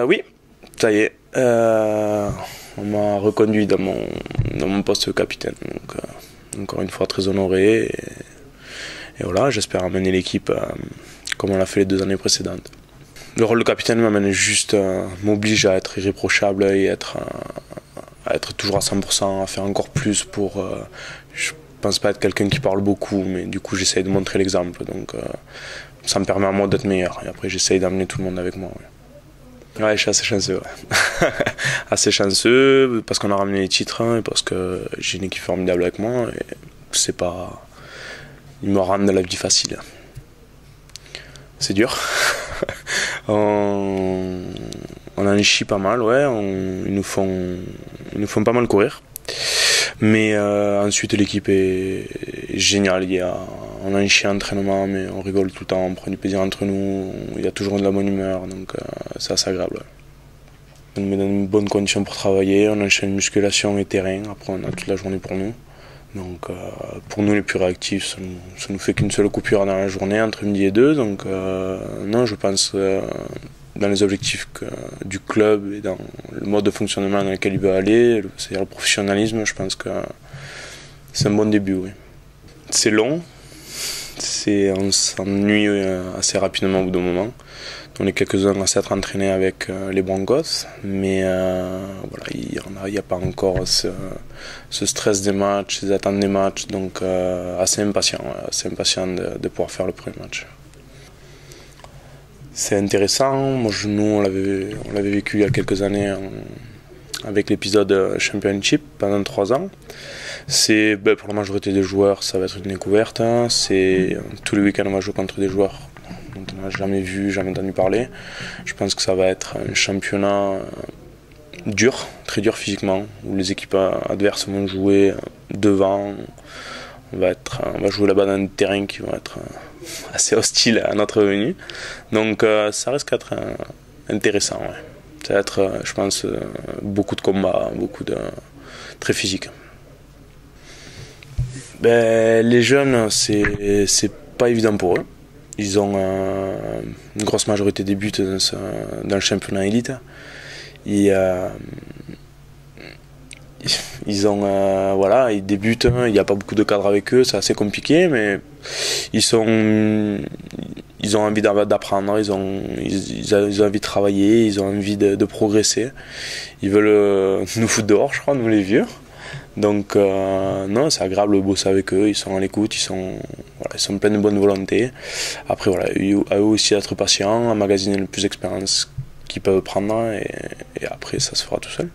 Oui, ça y est. On m'a reconduit dans mon poste de capitaine. Donc, encore une fois, très honoré. Et voilà, j'espère amener l'équipe comme on l'a fait les 2 années précédentes. Le rôle de capitaine m'oblige à être irréprochable et à être toujours à 100%, à faire encore plus pour... je pense pas être quelqu'un qui parle beaucoup, mais du coup j'essaye de montrer l'exemple. Donc ça me permet à moi d'être meilleur. Et après j'essaye d'amener tout le monde avec moi. Ouais, je suis assez chanceux. Ouais. Assez chanceux parce qu'on a ramené les titres et parce que j'ai une équipe formidable avec moi. Et c'est pas... Ils me rendent la vie facile. C'est dur. On en chie pas mal, ouais. Ils nous font pas mal courir. Mais ensuite l'équipe est géniale. On en chie en entraînement, mais on rigole tout le temps, on prend du plaisir entre nous. Il y a toujours de la bonne humeur, donc c'est assez agréable. Ouais. On nous met dans une bonne condition pour travailler. On enchaîne musculation et terrain. Après on a toute la journée pour nous. Donc pour nous les plus réactifs, ça nous fait qu'une seule coupure dans la journée entre midi et 2. Donc non, je pense dans les objectifs du club et dans le mode de fonctionnement dans lequel il veut aller, c'est-à-dire le professionnalisme, je pense que c'est un bon début. Oui. C'est long, on s'ennuie assez rapidement au bout d'un moment. On est quelques-uns à s'être entraînés avec les Broncos, mais voilà, il n'y a pas encore ce stress des matchs, ces attentes des matchs, donc assez impatient de pouvoir faire le premier match. C'est intéressant. Moi, nous, on l'avait vécu il y a quelques années avec l'épisode Championship pendant 3 ans. Pour la majorité des joueurs, ça va être une découverte. Tous les week-ends, on va jouer contre des joueurs dont on n'a jamais vu, jamais entendu parler. Je pense que ça va être un championnat dur, très dur physiquement, où les équipes adverses vont jouer devant. On va jouer là-bas dans un terrain qui va être assez hostile à notre venue. Donc ça risque d'être intéressant. Ouais. Ça va être, je pense, beaucoup de combats, très physique. Les jeunes, c'est pas évident pour eux. Ils ont une grosse majorité des buts dans le championnat élite. Ils débutent, il n'y a pas beaucoup de cadres avec eux, c'est assez compliqué, mais ils ont envie d'apprendre, ils ont envie de travailler, ils ont envie de progresser. Ils veulent nous foutre dehors, je crois, nous les vieux. Donc non, c'est agréable de bosser avec eux, ils sont à l'écoute, ils sont pleins de bonne volonté. Après voilà, à eux aussi d'être patients, emmagasiner le plus d'expérience qu'ils peuvent prendre et après ça se fera tout seul.